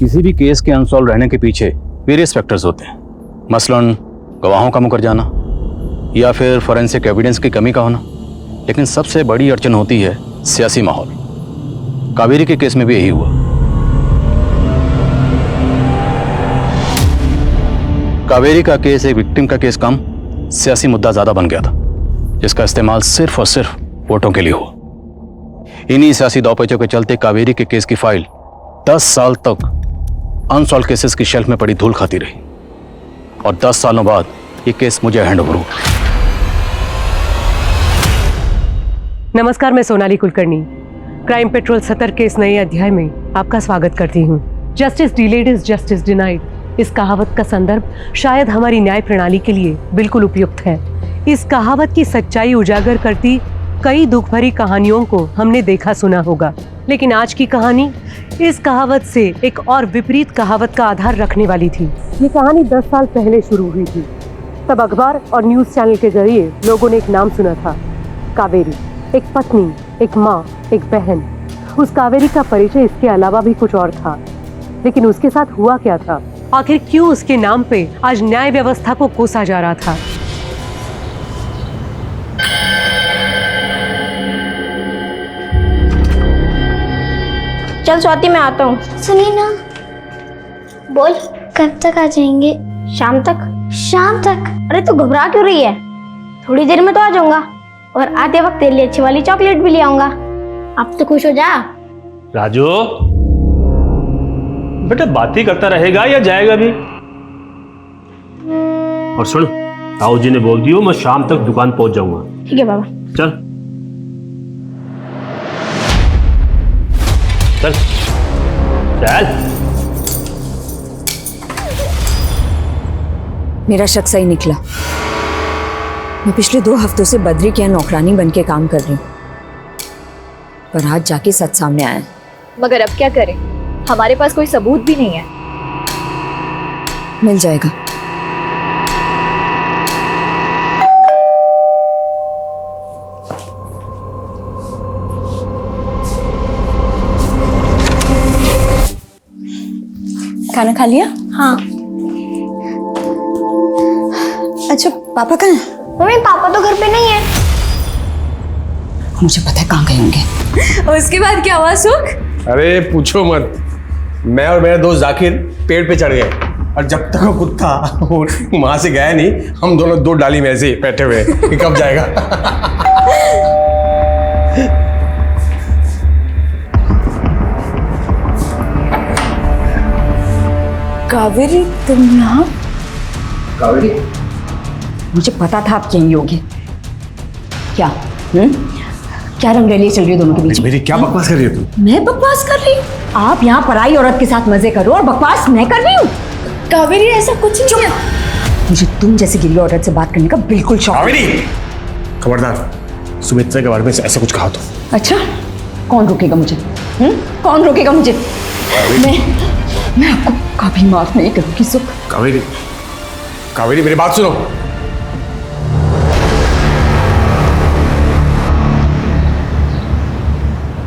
किसी भी केस के अनसॉल्व रहने के पीछे वेरियस फैक्टर्स होते हैं, मसलन गवाहों का मुकर जाना या फिर फोरेंसिक एविडेंस की कमी का होना। लेकिन सबसे बड़ी अड़चन होती है सियासी माहौल। कावेरी के केस में भी यही हुआ। कावेरी का केस एक विक्टिम का केस कम, सियासी मुद्दा ज्यादा बन गया था, जिसका इस्तेमाल सिर्फ और सिर्फ वोटों के लिए हुआ। इन्हीं सियासी दौपेचों के चलते कावेरी के केस की फाइल 10 साल तक अनसॉल्व केसेस की शेल्फ में पड़ी धूल खाती रही और 10 सालों बाद ये केस मुझे हैंडओवर हुआ। नमस्कार, मैं सोनाली कुलकर्णी क्राइम पेट्रोल 70 के इस नए अध्याय में आपका स्वागत करती हूँ। Justice delayed is justice denied. इस कहावत का संदर्भ शायद हमारी न्याय प्रणाली के लिए बिल्कुल उपयुक्त है। इस कहावत की सच्चाई उजागर करती कई दुख भरी कहानियों को हमने देखा सुना होगा, लेकिन आज की कहानी इस कहावत से एक और विपरीत कहावत का आधार रखने वाली थी। ये कहानी 10 साल पहले शुरू हुई थी। तब अखबार और न्यूज चैनल के जरिए लोगों ने एक नाम सुना था, कावेरी। एक पत्नी, एक माँ, एक बहन। उस कावेरी का परिचय इसके अलावा भी कुछ और था, लेकिन उसके साथ हुआ क्या था? आखिर क्यों उसके नाम पे आज न्याय व्यवस्था को कोसा जा रहा था? चल स्वाति, मैं आता हूँ। सुनिए ना। बोल। कब तक आ जाएंगे? शाम तक। शाम तक? अरे तू घबरा क्यों रही है? थोड़ी देर में तो आ जाऊंगा और आते वक्त तेरे लिए अच्छी वाली चॉकलेट भी ले आऊंगा। अब तो खुश हो जा। राजू बेटा, बात ही करता रहेगा या जाएगा भी? और सुन, ताऊ जी ने बोल दियो मैं शाम तक दुकान पहुंच जाऊंगा। ठीक है बाबा। चल चल चल। मेरा शक सही निकला। मैं पिछले 2 हफ्तों से बद्री के यहाँ नौकरानी बन के काम कर रही हूँ, पर आज जाके सच सामने आया। मगर अब क्या करें, हमारे पास कोई सबूत भी नहीं है। मिल जाएगा। खाना खा लिया? हाँ। अच्छा, पापा कहाँ हैं? मम्मी, पापा तो घर पे नहीं है। मुझे पता है कहाँ गए होंगे। और उसके बाद क्या हुआ सुख? अरे पूछो मत, मैं और मेरा दोस्त जाकिर पेड़ पे चढ़ गए और जब तक वो कुत्ता वहां से गया नहीं, हम दोनों 2 डाली में ऐसे बैठे हुए कि कब जाएगा। कावेरी, तुम यहाँ? कावेरी, मुझे पता था आप यहीं होगे। क्या क्या रंगरेलियां चल रही है दोनों के बीच में? मेरी क्या बकवास कर रही हो तुम? मैं बकवास कर रही हूँ? आप यहाँ पराई औरत के साथ मजे करो और बकवास मैं कर रही हूँ? कावेरी, ऐसा कुछ नहीं है। मुझे तुम जैसी गिरी औरत से बात करने का बिल्कुल शौक नहीं। कावेरी, खबरदार सुमित्रा के बारे में ऐसा कुछ कहा तो। अच्छा, कौन रोकेगा मुझे? कौन रोकेगा मुझे? मैं आपको कभी माफ नहीं करूंगी सुख। कावेरी, कावेरी मेरी बात सुनो।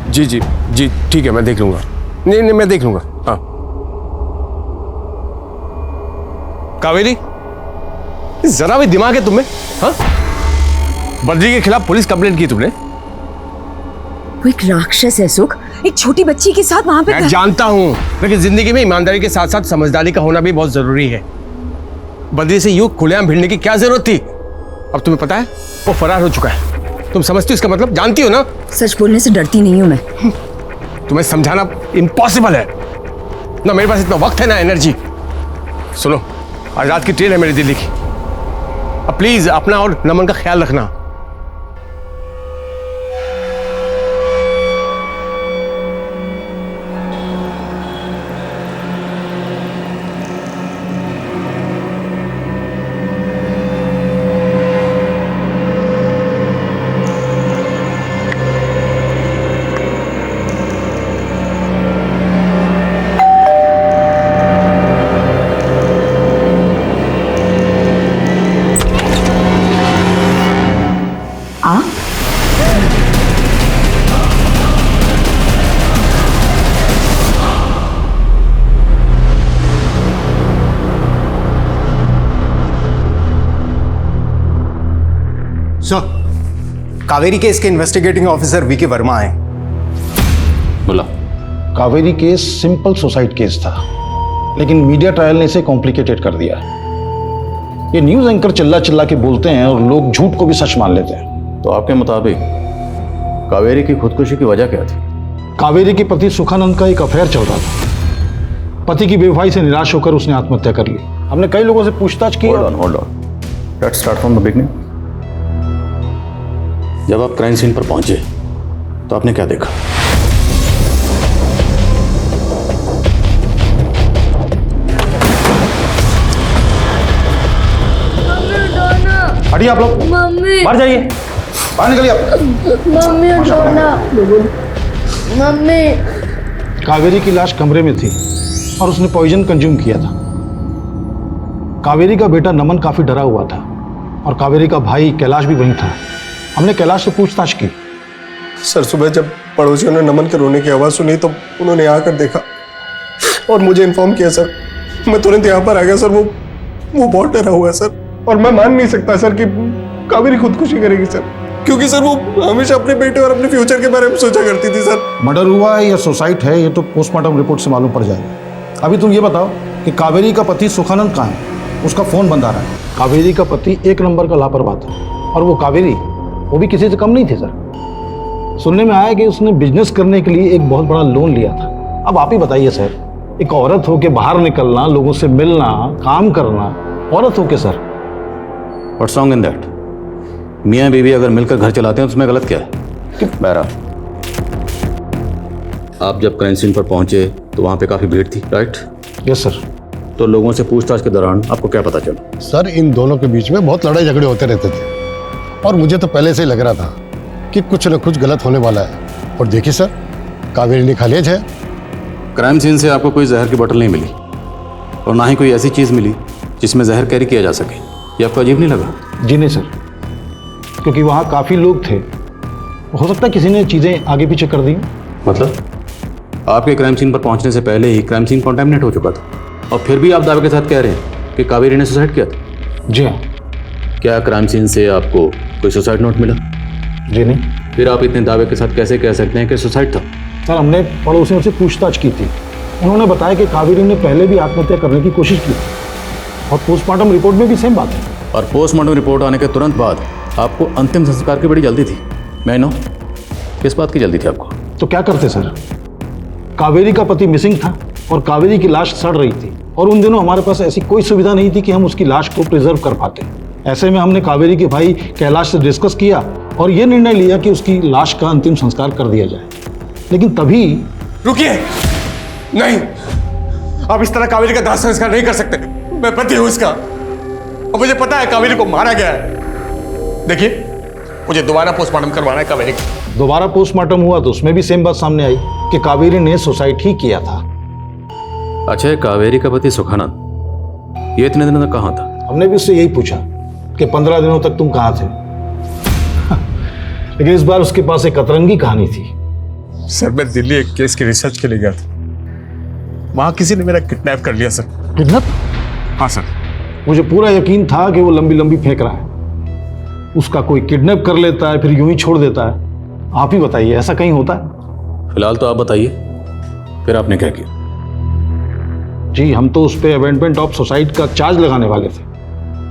जी जी जी, ठीक है, मैं देख लूंगा। नहीं नहीं, मैं देख लूंगा। हाँ कावेरी, जरा भी दिमाग है तुम्हें? हाँ, बद्री के खिलाफ पुलिस कंप्लेंट की तुमने? वो एक राक्षस है सुख, एक छोटी बच्ची के साथ वहां पे। मैं जानता हूं, लेकिन जिंदगी में ईमानदारी के साथ साथ समझदारी का होना भी बहुत जरूरी है। बद्री से यूं खुलेआम भिड़ने की क्या जरूरत थी? अब तुम्हें पता है वो फरार हो चुका है। तुम समझती हो इसका मतलब? जानती हो ना? सच बोलने से डरती नहीं हूं मैं। तुम्हें समझाना इम्पॉसिबल है ना, मेरे पास इतना वक्त है ना एनर्जी। सुनो, आज रात की ट्रेन है मेरी दिल्ली की। अब प्लीज अपना और नमन का ख्याल रखना। सर, कावेरी केस के इन्वेस्टिगेटिंग ऑफिसर वीके वर्मा आए। बोला। Kaveri case simple suicide case था, लेकिन मीडिया ट्रायल ने इसे कॉम्प्लिकेटेड कर दिया। ये न्यूज एंकर चिल्ला चिल्ला के बोलते हैं और लोग झूठ को भी सच मान लेते हैं। तो आपके मुताबिक कावेरी की खुदकुशी की वजह क्या थी? कावेरी के पति सुखानंद का एक अफेयर चल रहा था। पति की बेवफाई से निराश होकर उसने आत्महत्या कर ली। हमने कई लोगों से पूछताछ की। Hold on. Let's start from the beginning. जब आप क्राइम सीन पर पहुंचे तो आपने क्या देखा? हटिए आप लोग, मम्मी, बाहर जाइए, बाहर निकलिए आप। मम्मी उठो ना। मम्मी, कावेरी की लाश कमरे में थी और उसने पॉइजन कंज्यूम किया था। कावेरी का बेटा नमन काफी डरा हुआ था और कावेरी का भाई कैलाश भी वहीं था। हमने कैलाश से पूछताछ की। सर, सुबह जब पड़ोसियों ने नमन के रोने की आवाज़ सुनी तो उन्होंने आकर देखा और मुझे इन्फॉर्म किया सर। मैं तुरंत यहाँ पर आ गया सर। वो बहुत डरा हुआ है सर, और मैं मान नहीं सकता सर कि कावेरी खुदकुशी करेगी सर, क्योंकि सर वो हमेशा अपने बेटे और अपने फ्यूचर के बारे में सोचा करती थी सर। मर्डर हुआ है या सुसाइड है ये तो पोस्टमार्टम रिपोर्ट से मालूम पड़ जाएगा। अभी तुम ये बताओ कि कावेरी का पति सुखानंद कहाँ है? उसका फोन बंद आ रहा है। कावेरी का पति एक नंबर का लापरवाह था, और वो कावेरी वो भी किसी से कम नहीं थी सर। सुनने में आया कि उसने बिजनेस करने के लिए एक बहुत बड़ा लोन लिया था। अब आप ही बताइए सर, एक औरत हो के बाहर निकलना, लोगों से मिलना, काम करना, औरत हो के sir. What's wrong in that? मियाँ बीवी अगर मिलकर घर चलाते हैं तो उसमें गलत क्या है? बहरहाल, आप जब क्राइम सीन पर पहुंचे तो वहां पे काफी भीड़ थी, राइट? Yes sir. तो लोगों से पूछताछ के दौरान आपको क्या पता चला? सर, इन दोनों के बीच में बहुत लड़ाई झगड़े होते रहते थे और मुझे तो पहले से ही लग रहा था कि कुछ न कुछ गलत होने वाला है। और देखिए सर, कावेरी ने खा लिया है। क्राइम सीन से आपको कोई जहर की बोतल नहीं मिली और ना ही कोई ऐसी चीज मिली जिसमें जहर कैरी किया जा सके। ये आपको अजीब नहीं लगा? जी नहीं सर, क्योंकि वहाँ काफ़ी लोग थे। हो सकता है किसी ने चीज़ें आगे पीछे कर दी। मतलब आपके क्राइम सीन पर पहुंचने से पहले ही क्राइम सीन कॉन्टेमिनेट हो चुका था, और फिर भी आप दावे के साथ कह रहे हैं कि कावेरी ने सुसाइड किया था? जी हाँ। क्या क्राइम सीन से आपको कोई सुसाइड नोट मिला? जी नहीं। फिर आप इतने दावे के साथ कैसे कह सकते हैं कि सुसाइड था? सर, हमने पड़ोसियों से पूछताछ की थी। उन्होंने बताया कि कावेरी ने पहले भी आत्महत्या करने की कोशिश की और पोस्टमार्टम रिपोर्ट में भी सेम बात है। और पोस्टमार्टम रिपोर्ट आने के तुरंत बाद आपको अंतिम संस्कार की बड़ी जल्दी थी। मैं नो, किस बात की जल्दी थी आपको? तो क्या करते सर? कावेरी का पति मिसिंग था और कावेरी की लाश सड़ रही थी, और उन दिनों हमारे पास ऐसी कोई सुविधा नहीं थी कि हम उसकी लाश को प्रिजर्व कर पाते। ऐसे में हमने कावेरी के भाई कैलाश से डिस्कस किया और ये निर्णय लिया कि उसकी लाश का अंतिम संस्कार कर दिया जाए। लेकिन तभी... रुकिए, नहीं, आप इस तरह कावेरी का दाह संस्कार नहीं कर सकते। मैं पति हूं इसका और मुझे पता है कावेरी को मारा गया है। देखिए, मुझे दोबारा पोस्टमार्टम करवाना है कावेरी का। दोबारा पोस्टमार्टम हुआ तो उसमें भी सेम बात सामने आई कि कावेरी ने सुसाइड ही किया था। अच्छा, कावेरी का पति सुखानंद ये इतने दिनों तक कहाँ था? हमने भी उससे यही पूछा कि 15 दिनों तक तुम कहाँ थे। लेकिन इस बार उसके पास एक अतरंगी कहानी थी। सर, मैं दिल्ली एक केस की रिसर्च के लिए गया था। वहां किसी ने मेरा किडनैप कर लिया सर। किडनैप? हाँ सर। मुझे पूरा यकीन था कि वो लंबी लंबी फेंक रहा है। उसका कोई किडनैप कर लेता है फिर यूं ही छोड़ देता है। आप ही बताइए, ऐसा कहीं होता है? फिलहाल तो आप बताइए, फिर आपने क्या किया? जी, हम तो उस पर अबेंडमेंट ऑफ सुसाइड का चार्ज लगाने वाले थे,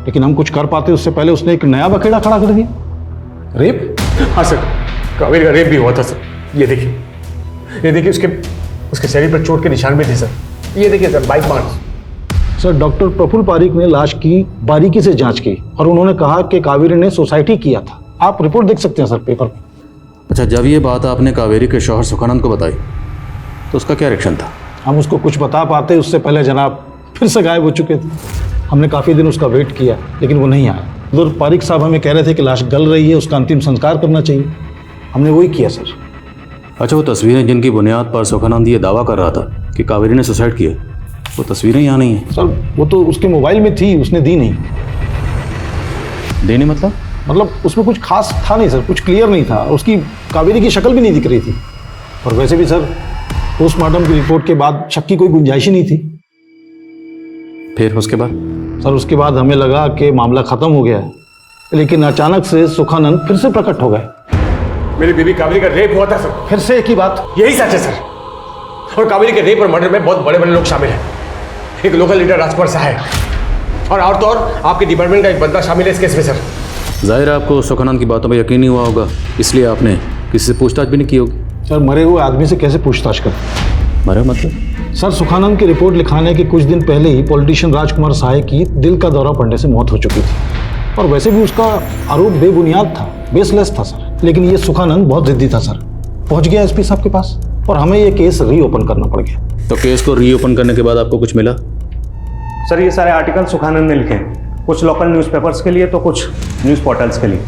लेकिन हम कुछ कर पाते उससे पहले उसने एक नया बखेड़ा खड़ा कर दिया। रेप? हाँ सर, कावेरी का रेप भी हुआ था सर। ये देखिए उसके शरीर पर चोट के निशान भी थे सर। ये देखिए sir, bike marks. Sir, doctor Praful Pareek ने लाश की बारीकी से जांच की और उन्होंने कहा कि कावेरी ने सुसाइड ही किया था। आप रिपोर्ट देख सकते हैं सर पेपर में। अच्छा, जब ये बात आपने कावेरी के शौहर सुखानंद को बताई तो उसका क्या रिएक्शन था? हम उसको कुछ बता पाते उससे पहले जनाब फिर से गायब हो चुके थे। हमने काफ़ी दिन उसका वेट किया लेकिन वो नहीं आया। उधर पारिक साहब हमें कह रहे थे कि लाश गल रही है, उसका अंतिम संस्कार करना चाहिए। हमने वही किया सर। अच्छा, वो तस्वीरें जिनकी बुनियाद पर सुखानंद ये दावा कर रहा था कि कावेरी ने सुसाइड किया, वो तस्वीरें यहाँ नहीं हैं? सर, वो तो उसके मोबाइल में थी, उसने दी नहीं। देने मतलब उसमें कुछ खास था नहीं सर, कुछ क्लियर नहीं था। उसकी कावेरी की शक्ल भी नहीं दिख रही थी। और वैसे भी सर, पोस्टमार्टम की रिपोर्ट के बाद शक की कोई गुंजाइश ही नहीं थी। फिर उसके बाद? सर, उसके बाद हमें लगा कि मामला खत्म हो गया है लेकिन अचानक से सुखानंद फिर से प्रकट हो गए। मेरी बीबी कावेरी का रेप हुआ था सर। फिर से एक ही बात? यही सच है सर। और कावेरी के रेप और मर्डर में बहुत बड़े बड़े लोग शामिल हैं। एक लोकल लीडर राजकुमार सहाय और तो और आपके डिपार्टमेंट का एक बंदा शामिल है इस केस में सर। जाहिर है आपको सुखानंद की बातों पर यकीन नहीं हुआ होगा, इसलिए आपने किसी से पूछताछ भी नहीं की होगी। सर मरे हुए आदमी से कैसे पूछताछ करें? मरे मतलब? सर सुखानंद की रिपोर्ट लिखाने के कुछ दिन पहले ही पॉलिटिशियन राजकुमार सहाय की दिल का दौरा पड़ने से मौत हो चुकी थी। और वैसे भी उसका आरोप बेबुनियाद था, बेसलेस था सर। लेकिन ये सुखानंद बहुत जिद्दी था सर। पहुंच गया एसपी साहब के पास और हमें ये केस रीओपन करना पड़ गया। तो केस को रीओपन करने के बाद आपको कुछ मिला? सर ये सारे आर्टिकल सुखानंद ने लिखे हैं, कुछ लोकल न्यूज़पेपर्स के लिए तो कुछ न्यूज़ पोर्टल्स के लिए।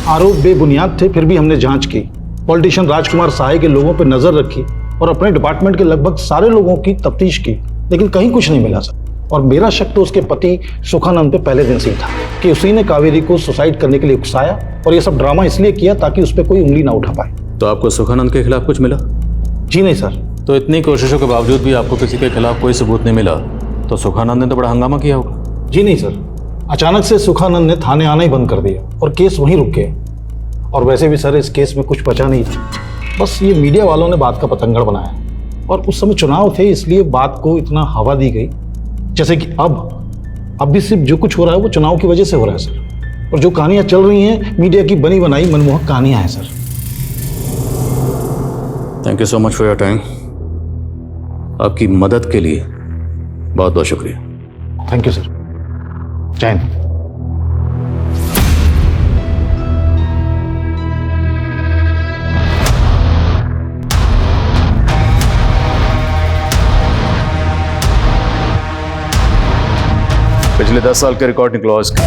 आरोप बेबुनियाद थे, फिर भी हमने जांच की। पॉलिटिशियन राजकुमार सहाय के लोगों पर नजर रखी और अपने डिपार्टमेंट के लगभग सारे लोगों की तफ्तीश की, लेकिन कहीं कुछ नहीं मिला सर। और मेरा शक तो उसके पति सुखानंद पे पहले दिन से ही था कि उसी ने कावेरी को सुसाइड करने के लिए उकसाया और ये सब ड्रामा इसलिए किया ताकि उस पर कोई उंगली ना उठा पाए। तो आपको सुखानंद के खिलाफ कुछ मिला? जी नहीं सर। तो इतनी कोशिशों के बावजूद भी आपको किसी के खिलाफ कोई सबूत नहीं मिला, तो सुखानंद ने तो बड़ा हंगामा किया होगा। जी नहीं सर, अचानक से सुखानंद ने थाने आना ही बंद कर दिया और केस वहीं रुक गया। और वैसे भी सर इस केस में कुछ बचा नहीं था, बस ये मीडिया वालों ने बात का पतंगड़ बनाया। और उस समय चुनाव थे इसलिए बात को इतना हवा दी गई, जैसे कि अब भी सिर्फ जो कुछ हो रहा है वो चुनाव की वजह से हो रहा है सर। और जो कहानियां चल रही हैं मीडिया की बनी बनाई मनमोहक कहानियां हैं sir. Thank you so much for your time. आपकी मदद के लिए बहुत बहुत शुक्रिया। Thank you sir. जय हिंद। पिछले 10 साल के रिकॉर्ड निकलवाओ इसके।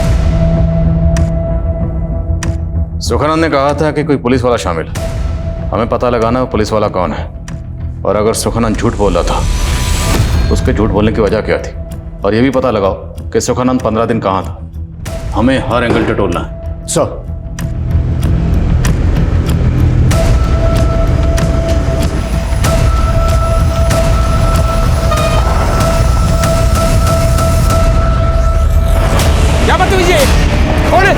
सुखानंद ने कहा था कि कोई पुलिस वाला शामिल है, हमें पता लगाना है पुलिस वाला कौन है। और अगर सुखानंद झूठ बोल रहा था तो उसके झूठ बोलने की वजह क्या थी, और ये भी पता लगाओ कि सुखानंद 15 दिन कहाँ था। हमें हर एंगल टटोलना है सर। क्या बात हुई? कौन है?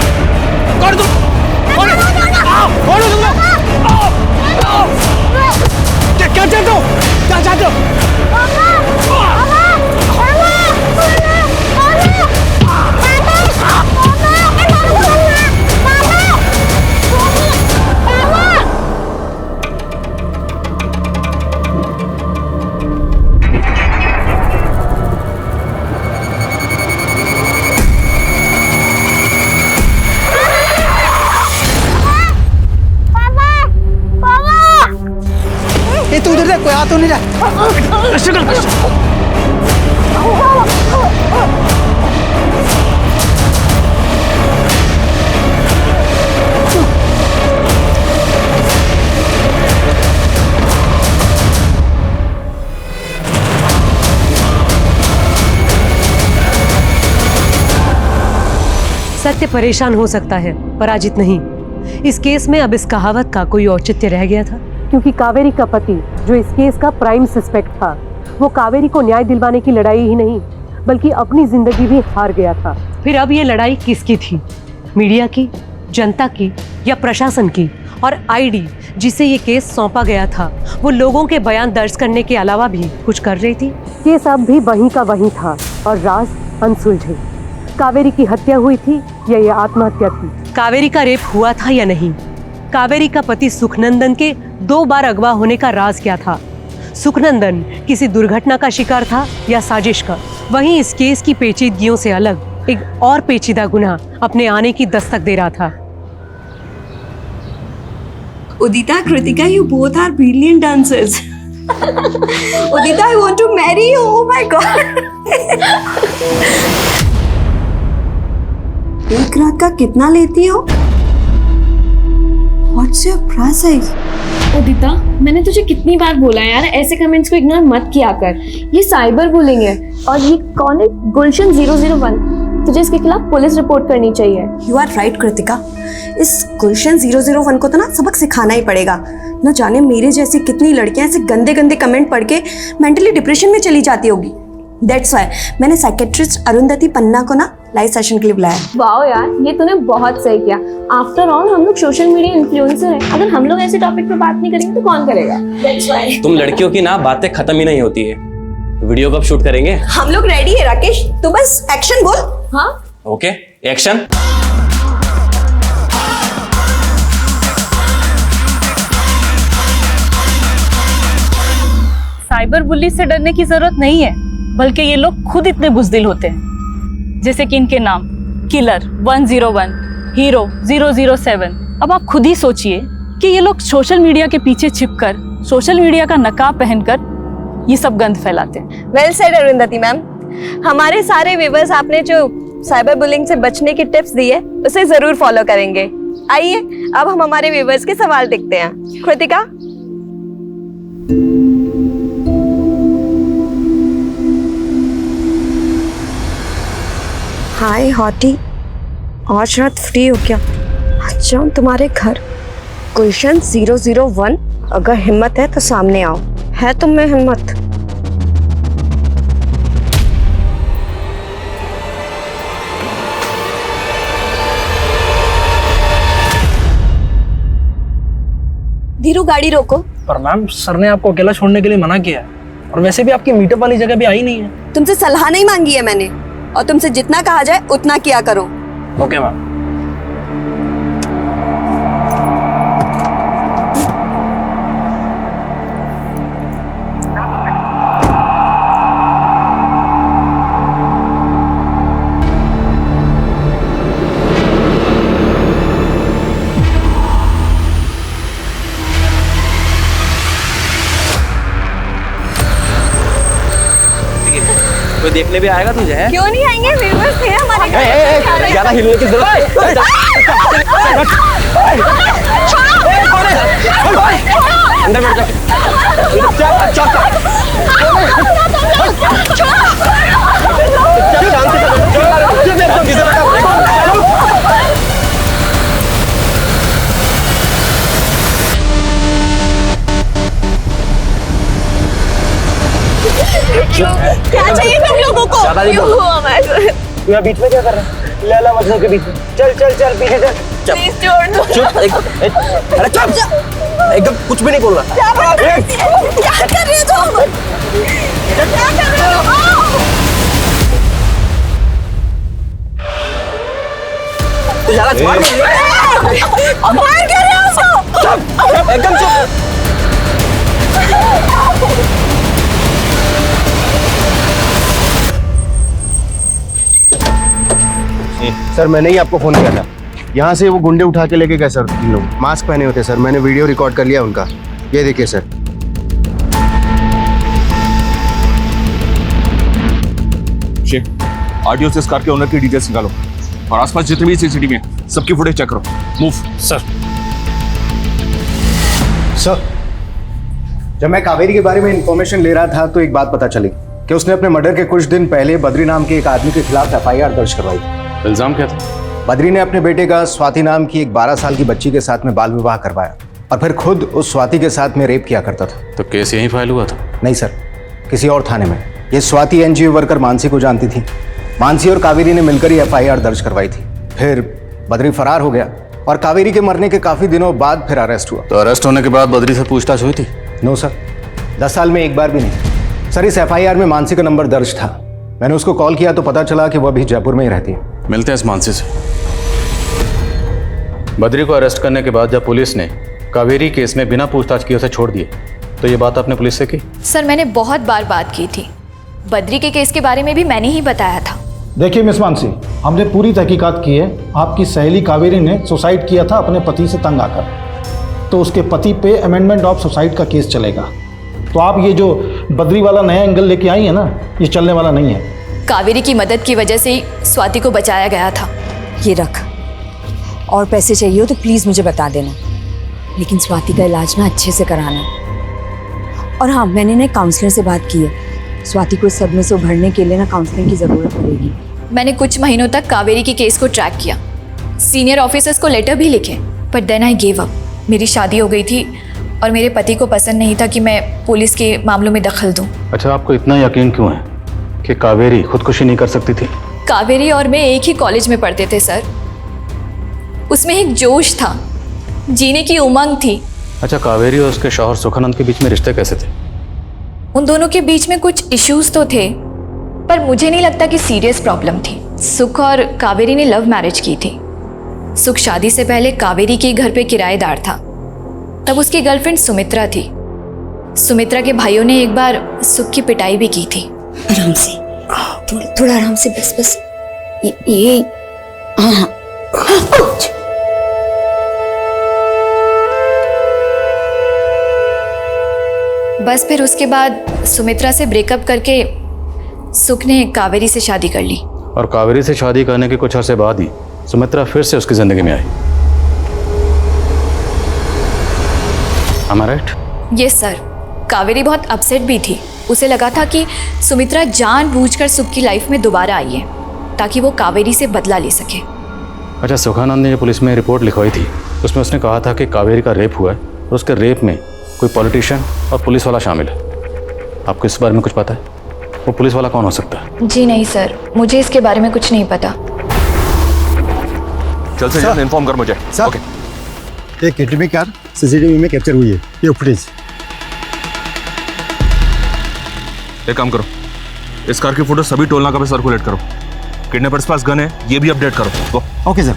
कौन तुम? कौन है? कौन है तुम लोग? क्या चाहते हो? क्या चाहते हो? तू उधर देख, कोई आ तो नहीं रहा। सत्य परेशान हो सकता है, पराजित नहीं। इस केस में अब इस कहावत का कोई औचित्य रह गया था, क्योंकि कावेरी का पति जो इस केस का प्राइम सस्पेक्ट था, वो कावेरी को न्याय दिलवाने की लड़ाई ही नहीं बल्कि अपनी जिंदगी भी हार गया था। फिर अब ये लड़ाई किसकी थी? मीडिया की, जनता की या प्रशासन की? और आईडी जिसे ये केस सौंपा गया था वो लोगों के बयान दर्ज करने के अलावा भी कुछ कर रही थी। केस अब भी वहीं का वहीं था और राज अनसुलझे। कावेरी की हत्या हुई थी या ये आत्महत्या थी? कावेरी का रेप हुआ था या नहीं? कावेरी का पति सुखनंदन के 2 बार अगवा होने का राज क्या था? सुखनंदन किसी दुर्घटना का शिकार था या साजिश का? वहीं इस केस की पेचीदगियों से अलग एक और पेचीदा गुनाह अपने आने की दस्तक दे रहा था। Udita, Kritika, you both are brilliant dancers. Udita, I want to marry you. Oh my God. एक रात का कितना लेती हो? What's your price? उदिता, मैंने तुझे कितनी बार बोला यार, ऐसे कमेंट्स को इग्नोर मत किया कर। ये साइबर बुलिंग है। और ये कौन है? गुलशन 001। तुझे इसके खिलाफ पुलिस रिपोर्ट करनी चाहिए। You are right, Kritika. इस गुलशन 001 को तो ना सबक सिखाना ही पड़ेगा। न जाने मेरे जैसी कितनी लड़कियां ऐसे गंदे गंदे कमेंट पढ़ के मेंटली डिप्रेशन में चली जाती होगी। दैट्स व्हाई मैंने साइकेट्रिस्ट अरुंधति पन्ना को ना लाइव सेशन के लिए बुलाया। वाओ यार, ये तूने बहुत सही किया। आफ्टर ऑल हम लोग सोशल मीडिया इन्फ्लुएंसर हैं। अगर हम लोग ऐसे टॉपिक पे बात नहीं करेंगे तो कौन करेगा? दैट्स व्हाई तुम लड़कियों की ना बातें खत्म ही नहीं होती है। वीडियो कब शूट करेंगे? हम लोग रेडी है राकेश, तू बस एक्शन बोल। हाँ ओके, एक्शन। साइबर बुली से डरने की जरूरत नहीं है, बल्कि ये लोग खुद इतने बुज़दिल होते हैं। जैसे कि इनके नाम किलर 101, हीरो 007। अब आप खुद ही सोचिए कि ये लोग सोशल मीडिया के पीछे छिपकर, सोशल मीडिया का नकाब पहनकर ये सब गंद फैलाते हैं। Well said Arundhati ma'am. हमारे सारे व्यूअर्स आपने जो साइबर बुलिंग से बचने की टिप्स दी है उसे जरूर फॉलो करेंगे। आइए अब हम हमारे व्यूअर्स के सवाल देखते हैं। कृतिका, हाय हॉटी, आज रात फ्री हो क्या? आज जाऊँ तुम्हारे घर। क्वेश्चन 001, अगर हिम्मत है तो सामने आओ। है तुम में हिम्मत? धीरू गाड़ी रोको। पर मैम सर ने आपको अकेला छोड़ने के लिए मना किया है, और वैसे भी आपकी मीटअप वाली जगह भी आई नहीं है। तुमसे सलाह नहीं मांगी है मैंने, और तुमसे जितना कहा जाए उतना किया करो। Okay ma'am. कोई देखने भी आएगा तुझे? है क्यों नहीं आएंगे? व्यूअर्स थे हमारे घर। ज्यादा हिलने की जरूरत अंदर बैठ क्या चाहिए तुम लोगों को? क्यों हुआ हमारे साथ? तू यहाँ बीच में क्या कर रहा है? लैला मजनू के बीच में। चल चल चल पीछे चल। प्लीज छोड़ दो। चुप। अरे चुप, एकदम कुछ भी नहीं बोलना। क्या कर रहे हो तुम? क्या कर रहे हो? तू ज्यादा मार कर रहे हो उसको? चुप, एकदम चुप। सर मैंने ही आपको फोन किया था। यहाँ से वो गुंडे उठा के लेके गए सर, 3 लोग मास्क पहने होते सर। मैंने वीडियो रिकॉर्ड कर लिया उनका, ये देखिए सर। शेख, आरटीओ से इस कार के ओनर की डिटेल्स निकालो और आसपास जितने भी सीसीटीवी हैं सबकी फुटेज चेक करो। मूव। सर जब मैं कावेरी के बारे में इंफॉर्मेशन ले रहा था तो एक बात पता चली कि उसने अपने मर्डर के कुछ दिन पहले बद्री नाम के एक आदमी के खिलाफ FIR दर्ज करवाई। इल्जाम क्या था? बद्री ने अपने बेटे का स्वाति नाम की एक 12 साल की बच्ची के साथ में बाल विवाह करवाया और फिर खुद उस स्वाति के साथ में रेप किया करता था। तो केस यहीं फाइल हुआ था? नहीं सर, किसी और थाने में। ये स्वाति NGO वर्कर मानसी को जानती थी। मानसी और कावेरी ने मिलकर ही FIR दर्ज करवाई थी। फिर बद्री फरार हो गया और कावेरी के मरने के काफी दिनों बाद फिर अरेस्ट हुआ। तो अरेस्ट होने के बाद बद्री से पूछताछ हुई थी? नो सर, 10 साल में एक बार भी नहीं। सर इस FIR में मानसी का नंबर दर्ज था। मैंने उसको कॉल किया तो पता चला कि वह अभी जयपुर में ही रहती है। मिलते हैं इस मानसी से। बद्री को अरेस्ट करने के बाद जब पुलिस ने कावेरी केस में बिना पूछताछ किए उसे छोड़ दिए तो ये बात आपने पुलिस से की? सर मैंने बहुत बार बात की थी। बद्री के केस के बारे में भी मैंने ही बताया था। देखिए मिस मानसी, हमने पूरी तहकीकात की है। आपकी सहेली कावेरी ने सुसाइड किया था अपने पति से तंग आकर, तो उसके पति पे अमेंडमेंट ऑफ सुसाइड का केस चलेगा। तो आप ये जो बद्री वाला नया एंगल लेके आई है ना, ये चलने वाला नहीं है। कावेरी की मदद की वजह से ही स्वाति को बचाया गया था। ये रख, और पैसे चाहिए हो तो प्लीज़ मुझे बता देना, लेकिन स्वाति का इलाज ना अच्छे से कराना। और हाँ, मैंने ना काउंसलर से बात की है। स्वाति को इस सब में से उभरने के लिए ना काउंसलिंग की ज़रूरत पड़ेगी। मैंने कुछ महीनों तक कावेरी की केस को ट्रैक किया, सीनियर ऑफिसर्स को लेटर भी लिखे, but then I give up. मेरी शादी हो गई थी और मेरे पति को पसंद नहीं था कि मैं पुलिस के मामलों में दखल दूं। अच्छा, आपको इतना यकीन क्यों है कि कावेरी खुदकुशी नहीं कर सकती थी? कावेरी और मैं एक ही कॉलेज में पढ़ते थे सर। उसमें एक जोश था, जीने की उमंग थी। अच्छा, कावेरी और उसके शौहर सुखानंद के बीच में रिश्ते कैसे थे? उन दोनों के बीच में कुछ इश्यूज तो थे, पर मुझे नहीं लगता कि सीरियस प्रॉब्लम थी। सुख और कावेरी ने लव मैरिज की थी। सुख शादी से पहले कावेरी के घर पे किराएदार था। तब उसकी गर्लफ्रेंड सुमित्रा थी। सुमित्रा के भाइयों ने एक बार सुख की पिटाई भी की थी। आराम से, थोड़ा आराम से, बस बस ये हाँ। बस फिर उसके बाद सुमित्रा से ब्रेकअप करके सुख ने कावेरी से शादी कर ली। और कावेरी से शादी करने के कुछ अरसे बाद ही सुमित्रा फिर से उसकी जिंदगी में आई। Am I right? Yes sir. Kaveri बहुत अपसेट भी थी। उसे लगा था कि सुमित्रा जानबूझकर सुख की लाइफ में दोबारा आई है ताकि वो कावेरी से बदला ले सके। अच्छा, सुखानंद ने जो पुलिस में रिपोर्ट लिखवाई थी उसमें उसने कहा था कि कावेरी का रेप हुआ है और उसके रेप में कोई पॉलिटिशियन और पुलिस वाला शामिल है। आपको इस बारे में कुछ पता है? वो पुलिस वाला कौन हो सकता है? जी नहीं सर, मुझे इसके बारे में कुछ नहीं पता। चल से जल्द इन्फॉर्म कर मुझे। ओके। एक किडनैपिंग कार सीसीटीवी में कैप्चर हुई है, ये फुटेज। एक काम करो, इस कार की फोटो सभी टोल नाका पे सर्कुलेट करो। किडनैपर्स पास गन है, ये भी अपडेट करो। Okay sir.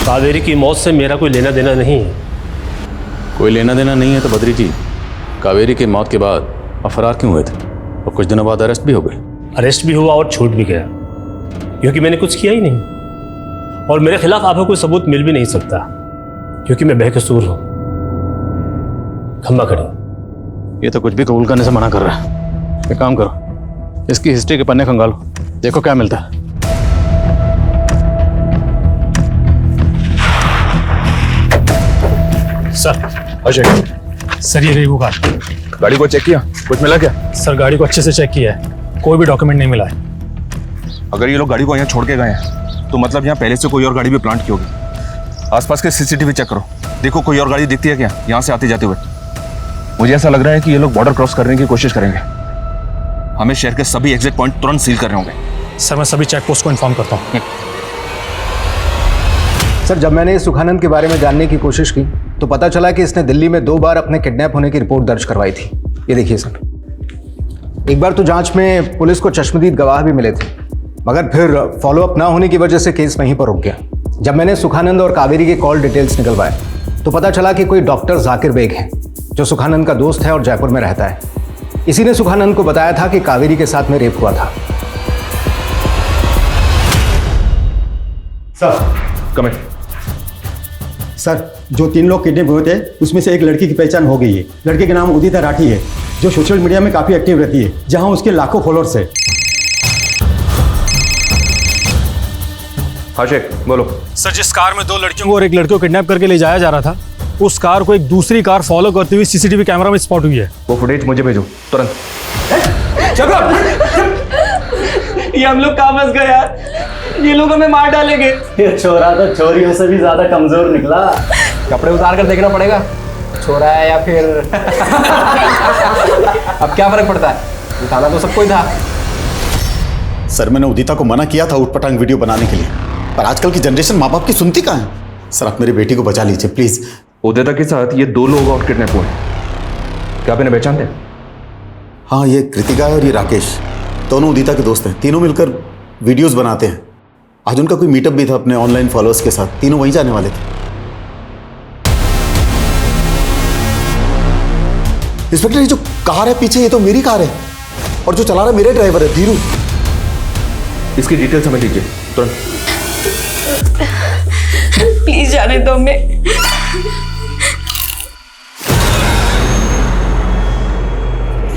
कावेरी की मौत से मेरा कोई लेना देना नहीं है। कोई लेना देना नहीं है तो बद्री जी, कावेरी की मौत के बाद आप फरार क्यों हुए थे और कुछ दिनों बाद अरेस्ट भी हो गए? अरेस्ट भी हुआ और छूट भी गया, क्योंकि मैंने कुछ किया ही नहीं और मेरे खिलाफ आपको कोई सबूत मिल भी नहीं सकता क्योंकि मैं बेकसूर हूं। खम्बा खड़ी। ये तो कुछ भी कबूल करने से मना कर रहा है। एक काम करो, इसकी हिस्ट्री के पन्ने खंगालो, देखो क्या मिलता है। सर, अजय सर, ये रही वो कार। गाड़ी को चेक किया, कुछ मिला क्या? सर, गाड़ी को अच्छे से चेक किया है, कोई भी डॉक्यूमेंट नहीं मिला है। अगर ये लोग गाड़ी को यहाँ छोड़ के गए हैं तो मतलब यहाँ पहले से कोई और गाड़ी भी प्लांट की होगी। आसपास के सीसीटीवी चेक करो, देखो कोई और गाड़ी दिखती है क्या यहाँ से आते जाते हुए। मुझे ऐसा लग रहा है कि ये लोग बॉर्डर क्रॉस करने की कोशिश करेंगे। हमें शहर के सभी एग्जिट पॉइंट तुरंत सील करने होंगे। सर, मैं सभी चेक पोस्ट को इन्फॉर्म करता हूँ। सर, जब मैंने सुखानंद के बारे में जानने की कोशिश की तो पता चला कि इसने दिल्ली में 2 बार अपने किडनैप होने की रिपोर्ट दर्ज करवाई थी। ये देखिए सर, एक बार तो जांच में पुलिस को चश्मदीद गवाह भी मिले थे, मगर फिर फॉलोअप ना होने की वजह से केस वहीं पर रुक गया। जब मैंने सुखानंद और कावेरी के कॉल डिटेल्स निकलवाए तो पता चला कि कोई डॉक्टर जाकिर बेग है जो सुखानंद का दोस्त है और जयपुर में रहता है। इसी ने सुखानंद को बताया था कि कावेरी के साथ में रेप हुआ था। सर, कम इन। सर, जो 3 लोग किडनैप हुए थे उसमें से एक लड़की की पहचान हो गई है। लड़के का नाम उदिता राठी है, जो सोशल मीडिया में काफी एक्टिव रहती है, जहां उसके लाखों फॉलोअर्स है। हाँ शेख, बोलो। सर, जिस कार में 2 लड़कियों को और एक लड़के को किडनैप करके ले जाया जा रहा था, उस कार को एक दूसरी कार फॉलो करती हुई सीसीटीवी कैमरा में स्पॉट हुई है। वो फुटेज मुझे भेजो तुरंत। ये हम लोग कहाँ फंस गए यार, ये लोग हमें मार डालेंगे। ये छोरा तो चोरियों से भी ज्यादा कमजोर निकला। कपड़े उतार कर देखना पड़ेगा, छोरा है या फिर अब क्या फर्क पड़ता है, उठाना तो सबको ही था। सर, मैंने उदिता को मना किया था उठपटांग वीडियो बनाने के लिए, पर आजकल की जनरेशन माँ बाप की सुनती कहाँ है। सर, आप मेरी बेटी को बचा लीजिए प्लीज। उदिता के साथ ये 2 लोग और किडनैप हुए, क्या आप इन्हें पहचानते हैं? हाँ, ये कृतिका है और ये राकेश, दोनों उदिता के दोस्त हैं। तीनों मिलकर वीडियोस बनाते हैं। आज उनका कोई मीटअप भी था अपने ऑनलाइन फॉलोअर्स के साथ, तीनों वहीं जाने वाले थे। इंस्पेक्टर, ये जो कार है पीछे, ये तो मेरी कार है और जो चला रहा है मेरे ड्राइवर है धीरू। इसकी डिटेल्स हमें दीजिए तुरंत। प्लीज जाने दो मैं।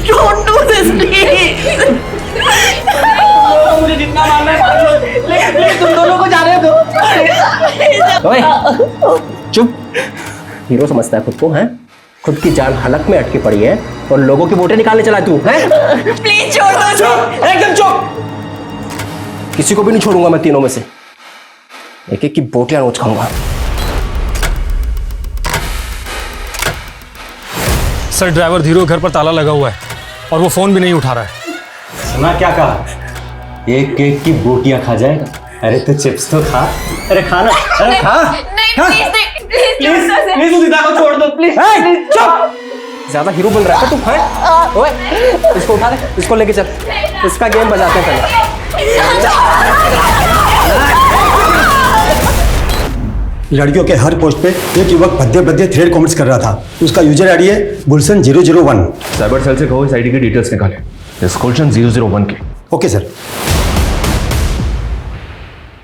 Don't do this, please. मुझे जितना मारना है लेकिन तुम दोनों को जाने दो। ओए, चुप। हीरो समझता है खुद को, हैं? खुद की जान हलक में अटकी पड़ी है और लोगों की वोटें निकालने चला तू, हैं? प्लीज छोड़ दो। एकदम चुप। किसी को भी नहीं छोड़ूंगा मैं, तीनों में से एक एक की बोटियां नोच खाऊंगा। सर, ड्राइवर धीरू घर पर ताला लगा हुआ है और वो फोन भी नहीं उठा रहा है। सुना क्या कहा? एक केक की बोटियां खा जाएगा। अरे तो चिप्स तो खा। अरे खाना, अरे खा। प्लीज उदिता को छोड़ दो प्लीज। चुप, ज्यादा हीरो बन रहा है तू। हाँ ओए, इसको उठा ले, इसको लेके चल, इसका गेम बजाते हैं पहले। लड़कियों के हर पोस्ट पे एक युवक भद्दे भद्दे थ्रेड कमेंट्स कर रहा था। उसका यूजर आईडी है गुलशन 001। साइबर सेल से कहो इस आईडी की डिटेल्स निकाले, इस गुलशन 001 के। Okay sir.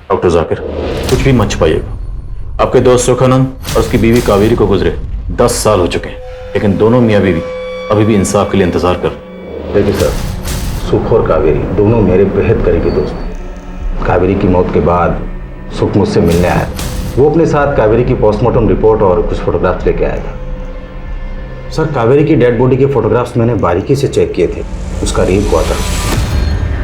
डॉक्टर जाकिर, कुछ भी मत छुपाइएगा। आपके दोस्त सुखानंद और उसकी बीवी कावेरी को गुजरे 10 साल हो चुके हैं, लेकिन दोनों मियाँ बीवी अभी भी इंसाफ के लिए इंतजार कर। देखिए सर, सुख और कावेरी दोनों मेरे बेहद करीबी दोस्त हैं। कावेरी की मौत के बाद सुख मुझसे मिलने आया था। वो अपने साथ कावेरी की पोस्टमार्टम रिपोर्ट और कुछ फोटोग्राफ्स लेके आया था। सर, कावेरी की डेड बॉडी के फोटोग्राफ्स मैंने बारीकी से चेक किए थे। उसका रेप हुआ था।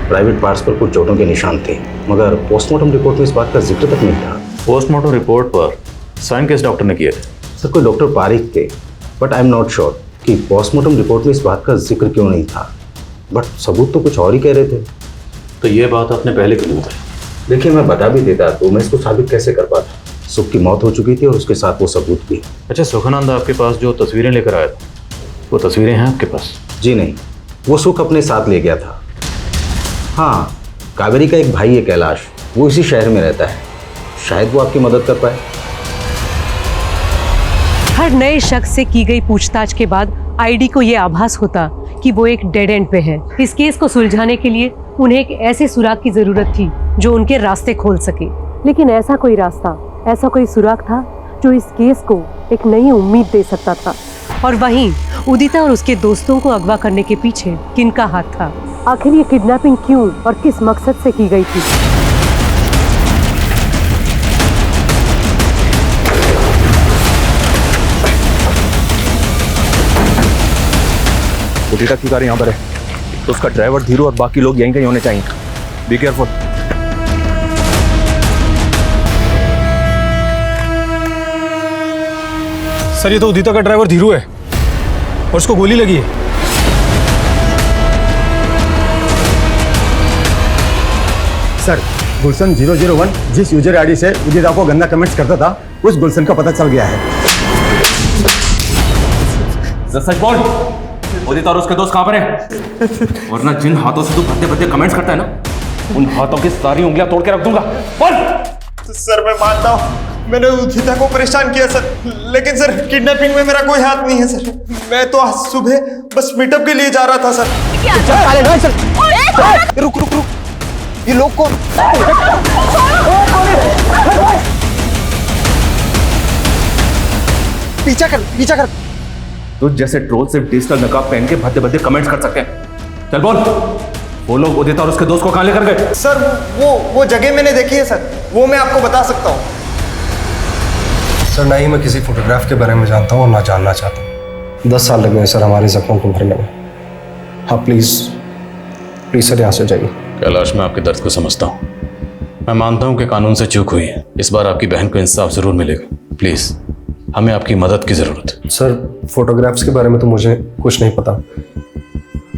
प्राइवेट पार्ट्स पर कुछ चोटों के निशान थे, मगर पोस्टमार्टम रिपोर्ट में इस बात का जिक्र तक नहीं था। पोस्टमार्टम रिपोर्ट पर साइन किस डॉक्टर ने किए थे? सर, कोई डॉक्टर पारिक थे, but I am not sure कि पोस्टमार्टम रिपोर्ट में इस बात का जिक्र क्यों नहीं था। बट सबूत तो कुछ और ही कह रहे थे। तो ये बात आपने पहले क्यों नहीं बताई? देखिए, मैं बता भी देता तो मैं इसको साबित कैसे कर पाता। सुख की मौत हो चुकी थी और उसके साथ वो सबूत भी। अच्छा, सुखानंद आपके पास जो तस्वीरें लेकर आया था, वो तस्वीरें हैं आपके पास? जी नहीं, वो सुख अपने साथ ले गया था। हाँ, कावेरी का एक भाई है कैलाश, वो इसी शहर में रहता है। शायद वो आपकी मदद कर पाए। हर नए शख्स से की गई पूछताछ के बाद आईडी को ये आभास होता कि वो एक डेड एंड पे है। इस केस को सुलझाने के लिए उन्हें एक ऐसे सुराग की जरूरत थी जो उनके रास्ते खोल सके। लेकिन ऐसा कोई रास्ता, ऐसा कोई सुराग था जो इस केस को एक नई उम्मीद दे सकता था। और वहीं उदिता और उसके दोस्तों को अगवा करने के पीछे किनका हाथ था? आखिर ये किडनैपिंग क्यों और किस मकसद से की गई थी? उदिता की कार यहाँ पर है, तो उसका ड्राइवर धीरू और बाकी लोग यहीं कहीं होने चाहिए। Be careful. सर, ये तो उदिता का ड्राइवर धीरू है और उसको गोली लगी है। सर, गुलशन 001 जिस यूजर आईडी से उदिता को गंदा कमेंट्स करता था, उस गुलशन का पता चल गया है। सच बोल, उदिता और उसके दोस्त कहाँ पर हैं? वरना जिन हाथों से तू भद्दे भद्दे कमेंट्स करता है ना, उन हाथों की सारी उंगलियां तोड़ के रख दूंगा। बोल। सर, मैं मानता हूँ मैंने उदिता को परेशान किया सर, लेकिन सर किडनैपिंग में मेरा कोई हाथ नहीं है सर। मैं तो आज सुबह बस मीटअप के लिए जा रहा था सर। रुक रुक रुक, ये लोग कौन? पीछा कर, पीछा कर। तुझ जैसे ट्रोल सिर्फ डिजिटल नकाब पहन के भद्दे भद्दे कमेंट्स कर सकते हैं। चल बोल, वो लोग उदिता और उसके दोस्त को कहाँ लेकर गए? सर, वो जगह मैंने देखी है सर, वो मैं आपको बता सकता हूँ। सर, ना ही मैं किसी फोटोग्राफ के बारे में जानता हूँ और ना जानना चाहता हूँ। 10 साल लग गए सर हमारे जख्मों को भरने में। हाँ प्लीज़ सर, यहाँ से जाइए। कैलाश, मैं आपके दर्द को समझता हूँ। मैं मानता हूँ कि कानून से चूक हुई है। इस बार आपकी बहन को इंसाफ जरूर मिलेगा। प्लीज़, हमें आपकी मदद की ज़रूरत है। सर, फोटोग्राफ्स के बारे में तो मुझे कुछ नहीं पता,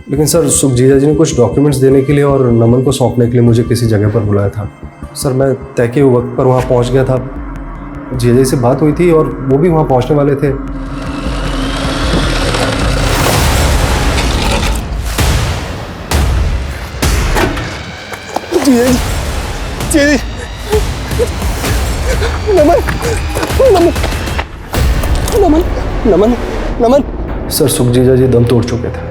लेकिन सर सुख जीजा जी ने कुछ डॉक्यूमेंट्स देने के लिए और नमन को सौंपने के लिए मुझे किसी जगह पर बुलाया था। सर, मैं तय के वक्त पर वहाँ पहुँच गया था। जीजा जी से बात हुई थी और वो भी वहाँ पहुँचने वाले थे। नमन। सर, सुख जीजा जी दम तोड़ चुके थे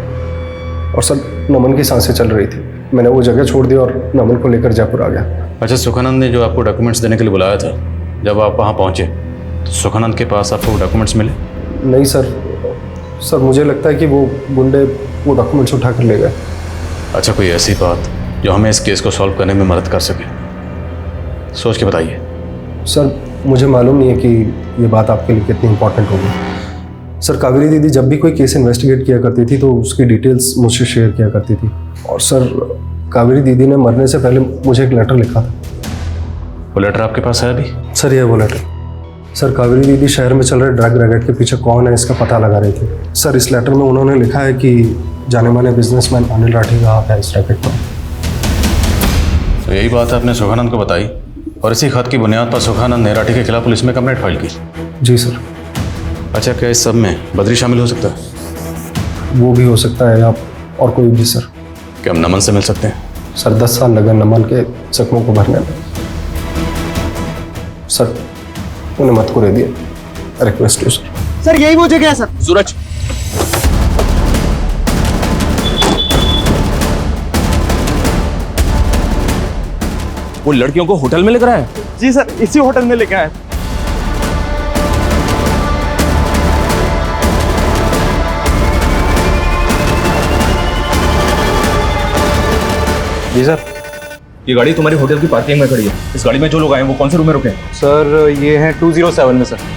और सर नमन की सांसें चल रही थी। मैंने वो जगह छोड़ दी और नमन को लेकर जयपुर आ गया। अच्छा, सुखानंद ने जो आपको डॉक्यूमेंट्स देने के लिए बुलाया था, जब आप वहाँ पहुँचे तो सुखानंद के पास आपको डॉक्यूमेंट्स मिले? नहीं सर, मुझे लगता है कि वो गुंडे वो डॉक्यूमेंट्स उठा कर ले गए। अच्छा, कोई ऐसी बात जो हमें इस केस को सॉल्व करने में मदद कर सके? सोच के बताइए। सर, मुझे मालूम नहीं है कि ये बात आपके लिए कितनी इंपॉर्टेंट होगी। सर, कावेरी दीदी जब भी कोई केस इन्वेस्टिगेट किया करती थी तो उसकी डिटेल्स मुझसे शेयर किया करती थी। और सर, कावेरी दीदी ने मरने से पहले मुझे एक लेटर लिखा था। वो लेटर आपके पास है अभी? सर, ये वो लेटर। सर, कावेरी दीदी शहर में चल रहे ड्रग रैकेट के पीछे कौन है इसका पता लगा रही थी। सर, इस लेटर में उन्होंने लिखा है कि जाने माने बिजनेसमैन अनिल राठी का हाथ है इस रैकेट पर। तो यही बात आपने सुखानंद को बताई और इसी खत की बुनियाद पर सुखानंद ने राठी के खिलाफ पुलिस में कंप्लेंट फाइल की। जी सर। अच्छा, क्या इस सब में बद्री शामिल हो सकता है? वो भी हो सकता है, आप और कोई भी सर। क्या हम नमन से मिल सकते हैं? सर 10 साल लगे नमन के जख्मों को भरने में। सर उन्हें मत को दे दिए, रिक्वेस्ट यू सर। सर यही वो जगह है सर। सूरज, वो लड़कियों को होटल में लेकर आया? जी सर, इसी होटल में लेके आए। जी सर। ये गाड़ी तुम्हारी होटल की पार्किंग में खड़ी है। इस गाड़ी में जो लोग आए हैं वो कौन से रूम में रुके हैं? सर ये है 207 में सर।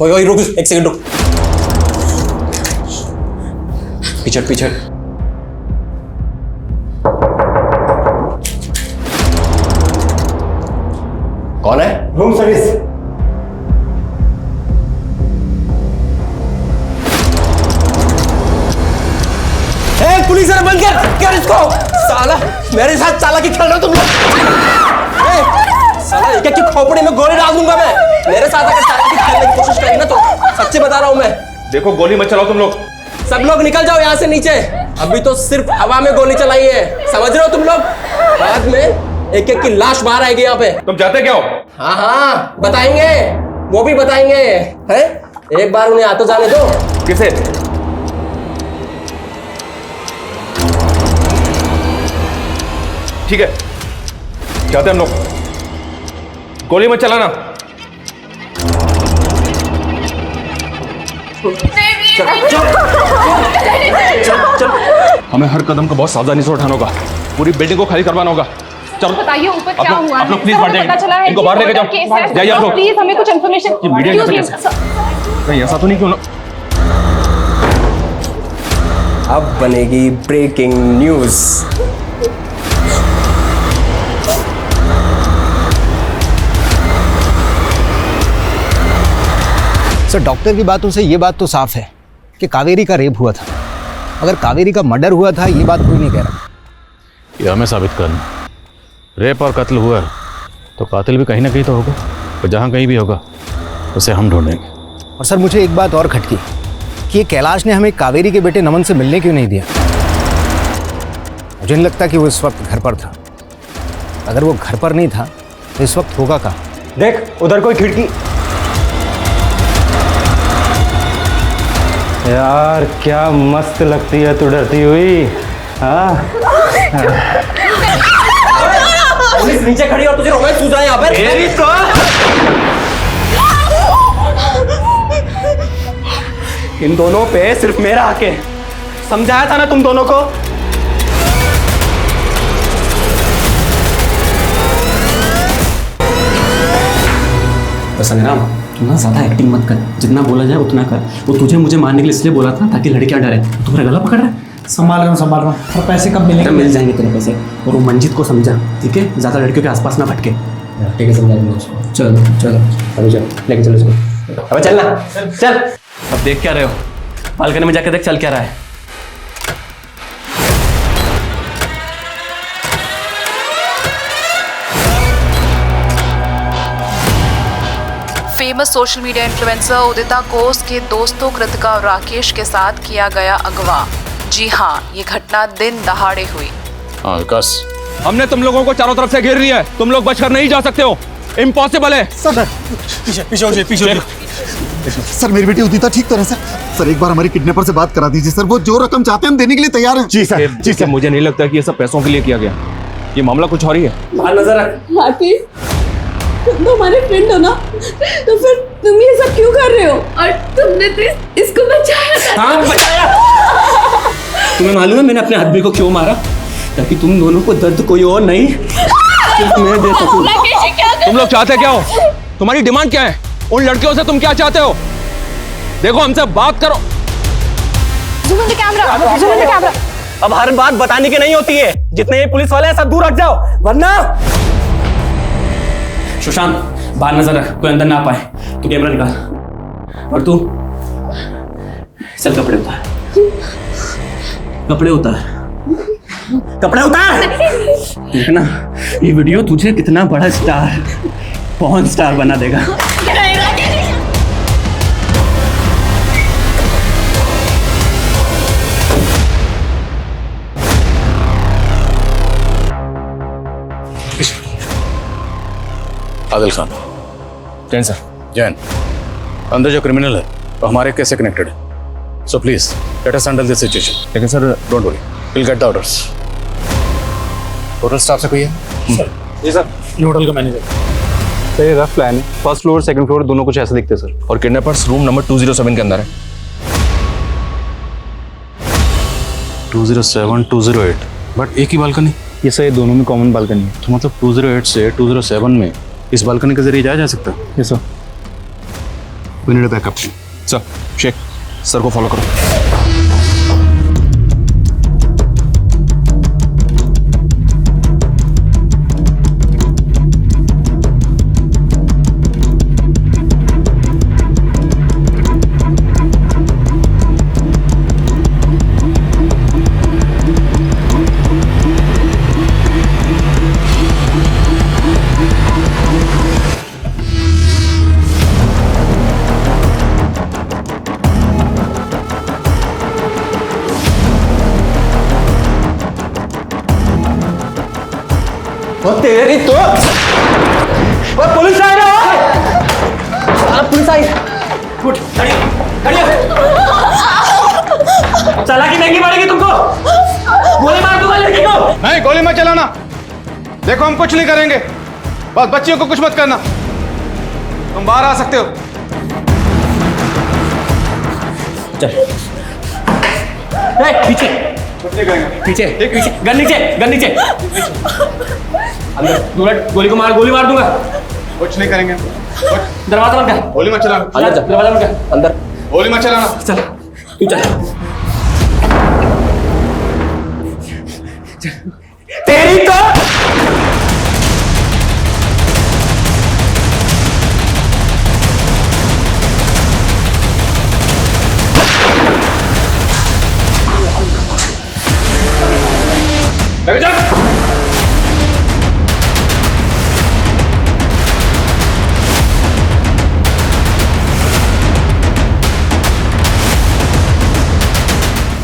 ओए रुक, एक सेकंड रुक। पीछे पीछे। कौन है? Room service. पुलिस है, बंद कर इसको। साला मेरे साथ चालाकी खेल रहे हो तुम लोग। साला एक एक की खोपड़ी में गोली डाल दूंगा मैं। मेरे साथ अगर चालाकी खेलने की कोशिश करेगी ना तो सच्ची बता रहा हूं मैं। देखो गोली मत चलाओ तुम लोग। सब लोग निकल जाओ यहाँ से नीचे। अभी तो सिर्फ हवा में गोली चलाई है, समझ रहे हो तुम लोग? बाद में एक एक की लाश बाहर आएगी यहाँ पे। तुम जाते क्या हो? हाँ हाँ बताएंगे, वो भी बताएंगे। हैं? एक बार उन्हें आ तो जाने दो। किसे? ठीक है, जाते हम लोग। गोली मत चलाना। चल। हमें हर कदम को बहुत सावधानी से उठाना होगा। पूरी बिल्डिंग को खाली करवाना होगा। चलो बताइए ऊपर क्या हुआ आप लोग प्लीज बाहर जाइए। इनको बाहर लेके जाओ। जाइए आप लोग। प्लीज हमें कुछ इन्फॉर्मेशन। मीडिया नहीं, ऐसा तो नहीं क्यों ना? अब बनेगी ब्रेकिंग न्यूज। सर डॉक्टर की बातों से ये बात तो साफ है कि कावेरी का रेप हुआ था। अगर कावेरी का मर्डर हुआ था ये बात कोई नहीं कह रहा। ये हमें साबित करना। रेप और कत्ल हुआ तो कातिल भी कहीं ना कहीं तो होगा, और जहाँ कहीं भी होगा उसे हम ढूंढेंगे। और सर मुझे एक बात और खटकी कि ये कैलाश ने हमें कावेरी के बेटे नमन से मिलने क्यों नहीं दिया। मुझे नहीं लगता कि वो इस वक्त घर पर था। अगर वो घर पर नहीं था तो इस वक्त होगा कहाँ? देख उधर कोई खिड़की। यार क्या मस्त लगती है तू डरती हुई। हाँ पुलिस नीचे खड़ी और तुझे रोमांस सूझ रहा है यहाँ पर। इन दोनों पे सिर्फ मेरा हक है, समझाया था ना तुम दोनों को। संग्राम तू ना ज्यादा एक्टिंग मत कर, जितना बोला जाए उतना कर। वो तुझे मुझे मारने के लिए इसलिए बोला था ताकि लड़कियां डरे। तू मेरा गला पकड़ रहा है। संभाल रहा हूँ। और पैसे कब मिलेंगे? मिल जाएंगे तेरे पैसे। और वो मंजित को समझा, ठीक है? ज्यादा लड़कियों के आसपास ना भटके। ठीक है, समझा दूंगा उसको। चलो चलो अभी चलो, लेके चलो इसको। अब चलना, चल। अब देख क्या रहे हो? बालकनी में जाकर देख चल क्या रहा है। फेमस सोशल मीडिया इन्फ्लुएंसर उदिता को उसके दोस्तों कृतिका और राकेश के साथ किया गया अगवा। जी हाँ, ये घटना दिन दहाड़े हुई। हाँ विकास, हमने तुम लोगों को चारों तरफ से घेर लिया है। तुम लोग बचकर नहीं जा सकते हो, इम्पॉसिबल है। सर पीछे हो जाइए। सर मेरी बेटी उदिता ठीक तो है सर। सर एक बार हमारी किडनैपर से बात करा दीजिए सर, वो जो रकम चाहते हैं हम देने के लिए तैयार हैं। जी सर, जी सर। मुझे नहीं लगता कि ये सब पैसों के लिए किया गया। ये मामला कुछ और ही है। नजर रख। हाथी तुम तो हमारे फ्रेंड हो ना, तो फिर तुम ये सब क्यों कर रहे हो? और तुमने तो इसको बचाया था हाँ बचाया। तुम्हें मालूम है मैंने अपने आदमी को क्यों मारा? ताकि तुम दोनों को दर्द कोई और नहीं सिर्फ मैं दे सकूं। तुम लोग चाहते क्या हो? तुम्हारी डिमांड क्या है? उन लड़कियों से तुम क्या चाहते हो? देखो हमसे बात करो। Zoom in the camera. अब हर बात बताने की नहीं होती है। जितने ये पुलिस वाले हैं सब दूर हट जाओ, वरना। सुशांत बाहर नजर रख, कोई अंदर ना पाए। तू कैमरा निकाल और तू चल कपड़े उतार। कपड़े उतार। देखना ये वीडियो तुझे कितना बड़ा स्टार, पॉर्न स्टार बना देगा। आदिल खान। जैन सर। जैन, अंदर जो क्रिमिनल है वो हमारे केस से कनेक्टेड है, so please let us handle this situation. लेकिन sir don't worry, will get the orders. Hotel staff से कोई है? जी सर, ये होटल का मैनेजर। सर ये रफ प्लान है, फर्स्ट फ्लोर सेकंड फ्लोर दोनों कुछ ऐसे दिखते हैं सर। और किडनैपर्स रूम नंबर 207 के अंदर है। 207, 208, बट एक ही बालकनी। ये सर ये दोनों में कॉमन बालकनी है। तो मतलब 208 से 207 में इस बालकनी के जरिए जाया जा सकता है? Yes sir. We need a backup. Sir Sheikh sir को फॉलो करो। तेरी तो पुलिस आई ना। पुलिस आई। उठ खड़ी चालाकी महंगी पड़ेगी तुमको। गोली मार दूंगा लड़की को। नहीं, गोली मत चलाना। देखो हम कुछ नहीं करेंगे, बस बच्चियों को कुछ मत करना। तुम बाहर आ सकते हो। चल पीछे पीछे पीछे, गन नीचे अंदर। गोली मार दूंगा। कुछ नहीं करेंगे। दरवाजा बंद कर। गोली मत चलाना। अंदर दरवाजा बंद कर। अंदर गोली मत चलाना। चल तू चल। तेरी तो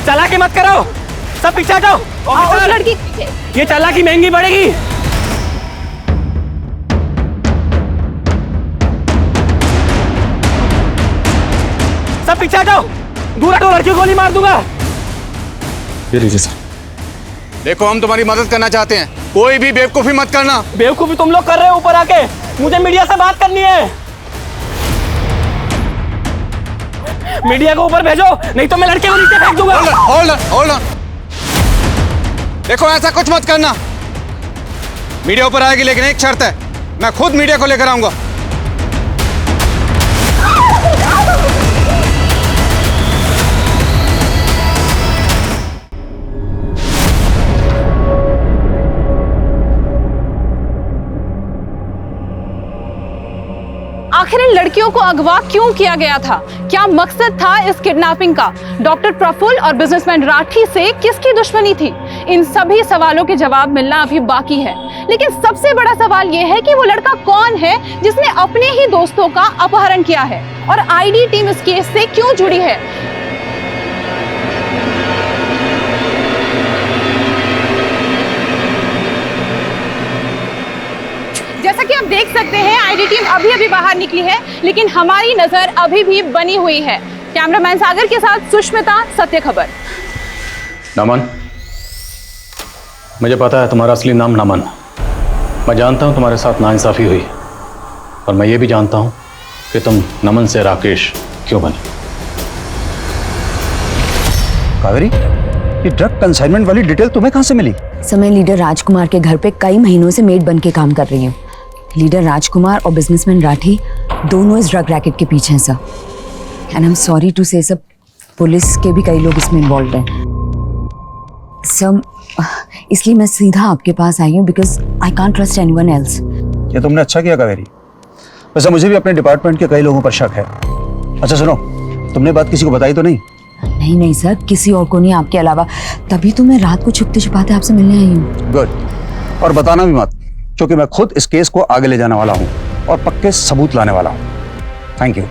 चालाकी मत करो, सब पीछे हटो। लड़की ये चालाकी महंगी पड़ेगी। सब पीछे हटो, दूर हटो, लड़की को गोली मार दूंगा। ये लीजिए सर। देखो हम तुम्हारी मदद करना चाहते हैं, कोई भी बेवकूफी मत करना। बेवकूफी तुम लोग कर रहे हो ऊपर आके। मुझे मीडिया से बात करनी है। मीडिया को ऊपर भेजो, नहीं तो मैं लड़के को नीचे फेंक दूंगा। Hold on. देखो ऐसा कुछ मत करना। मीडिया ऊपर आएगी, लेकिन एक शर्त है, मैं खुद मीडिया को लेकर आऊंगा। आखिर इन लड़कियों को अगवा क्यों किया गया था? क्या मकसद था इस किडनैपिंग का? डॉक्टर प्रफुल्ल और बिजनेसमैन राठी से किसकी दुश्मनी थी? इन सभी सवालों के जवाब मिलना अभी बाकी है। लेकिन सबसे बड़ा सवाल यह है कि वो लड़का कौन है जिसने अपने ही दोस्तों का अपहरण किया है, और आईडी टीम इस केस से क्यों जुड़ी है? जैसा कि आप देख सकते हैं, आईडी टीम अभी बाहर निकली है, लेकिन हमारी नजर अभी भी बनी हुई है। कैमरामैन सागर के साथ सुष्मिता, सत्य खबर। नमन, मुझे पता है तुम्हारा असली नाम नमन। मैं जानता हूं तुम्हारे साथ नाइंसाफी हुई, और मैं ये भी जानता हूं कि तुम नमन से राकेश क्यों बने। कावेरी, ये ड्रग कंसाइनमेंट वाली डिटेल तुम्हें कहाँ से मिली? सर, मैं लीडर राजकुमार के घर पे कई महीनों से मेड बन के काम कर रही हूँ। लीडर राजकुमार और बिजनेसमैन राठी दोनों इस ड्रग रैकेट के पीछे हैं sir. And I am sorry to say, सब पुलिस के भी कई लोग इसमें इन्वॉल्व हैं सर। इसलिए मैं सीधा आपके पास आई हूँ because I can't trust anyone else. ये तुमने अच्छा किया कावेरी। वैसे मुझे भी अपने डिपार्टमेंट के कई लोगों पर शक है। अच्छा सुनो, तुमने बात किसी को बताई तो नहीं? नहीं नहीं सर, किसी और को नहीं आपके अलावा। तभी तो मैं रात को छुपते छुपाते आपसे मिलने आई हूँ। गुड। और बताना भी मत, क्योंकि मैं खुद इस केस को आगे ले जाने वाला हूँ और पक्के सबूत लाने वाला हूँ। Thank you.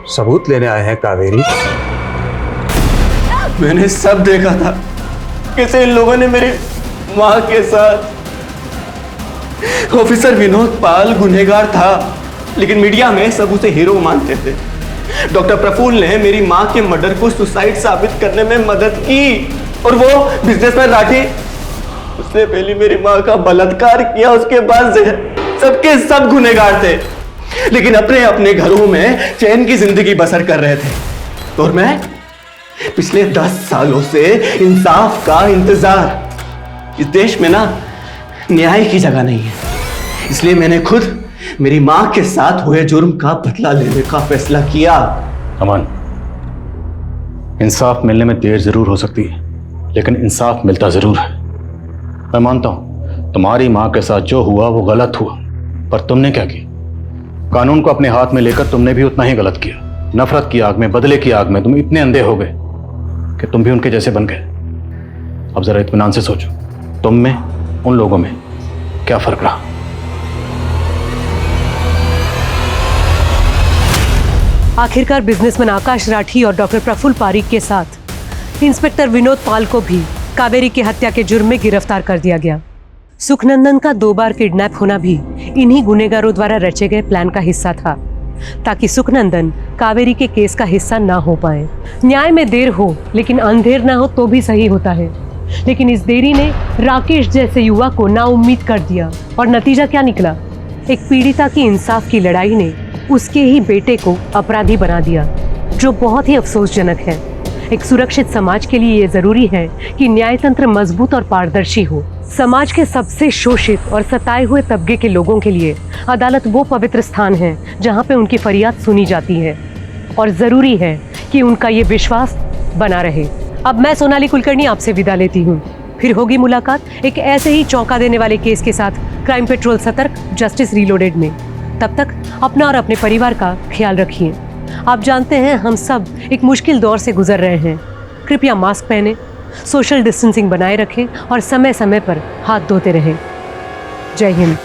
सबूत लेने आए हैं कावेरी? मैंने सब देखा था कैसे इन लोगों ने मेरी माँ के साथ। ऑफिसर विनोद पाल गुनहगार था, लेकिन मीडिया में सब उसे हीरो मानते थे। डॉक्टर प्रफुल्ल ने मेरी माँ के मर्डर को सुसाइड साबित करने में मदद की, और वो बिजनेसमैन राठी, उसने पहले मेरी माँ का बलात्कार किया, उसके बाद सबके सब गुनहगार थे, लेकिन अपने अपने घरों में चैन की जिंदगी बसर कर रहे थे। और मैं पिछले 10 सालों से इंसाफ का इंतजार। इस देश में ना न्याय की जगह नहीं है, इसलिए मैंने खुद मेरी मां के साथ हुए जुर्म का बदला लेने का फैसला किया। अमन, इंसाफ मिलने में देर जरूर हो सकती है, लेकिन इंसाफ मिलता जरूर है। मैं मानता हूं तुम्हारी मां के साथ जो हुआ वो गलत हुआ, पर तुमने क्या किया? कानून को अपने हाथ में लेकर तुमने भी उतना ही गलत किया। नफरत की आग में, बदले की आग में तुम इतने अंधे हो गए कि तुम भी उनके जैसे बन गए। अब जरा इत्मीनान से सोचो, तुम में, उन लोगों में क्या फर्क रहा? आखिरकार बिजनेसमैन आकाश राठी और डॉक्टर प्रफुल्ल पारीक के साथ इंस्पेक्टर विनोद पाल को भी कावेरी की हत्या के जुर्म में गिरफ्तार कर दिया गया। सुखनंदन का 2 बार किडनैप होना भी इन्हीं गुनहगारों द्वारा रचे गए प्लान का हिस्सा था, ताकि सुखनंदन कावेरी के केस का हिस्सा ना हो पाए। न्याय में देर हो, लेकिन अंधेर ना हो तो भी सही होता है। लेकिन इस देरी ने राकेश जैसे युवा को नाउम्मीद कर दिया, और नतीजा क्या निकला? एक पीड़िता की इंसाफ की लड़ाई ने उसके ही बेटे को अपराधी बना दिया, जो बहुत ही अफसोसजनक है। एक सुरक्षित समाज के लिए ये जरूरी है कि न्यायतंत्र मजबूत और पारदर्शी हो। समाज के सबसे शोषित और सताए हुए तबके के लोगों के लिए अदालत वो पवित्र स्थान है जहाँ पे उनकी फरियाद सुनी जाती है, और जरूरी है कि उनका ये विश्वास बना रहे। अब मैं सोनाली कुलकर्णी आपसे विदा लेती हूँ। फिर होगी मुलाकात एक ऐसे ही चौंका देने वाले केस के साथ क्राइम पेट्रोल सतर्क, जस्टिस रीलोडेड में। तब तक अपना और अपने परिवार का ख्याल रखिए। आप जानते हैं हम सब एक मुश्किल दौर से गुजर रहे हैं। कृपया मास्क पहने, सोशल डिस्टेंसिंग बनाए रखें और समय समय पर हाथ धोते रहें। जय हिंद।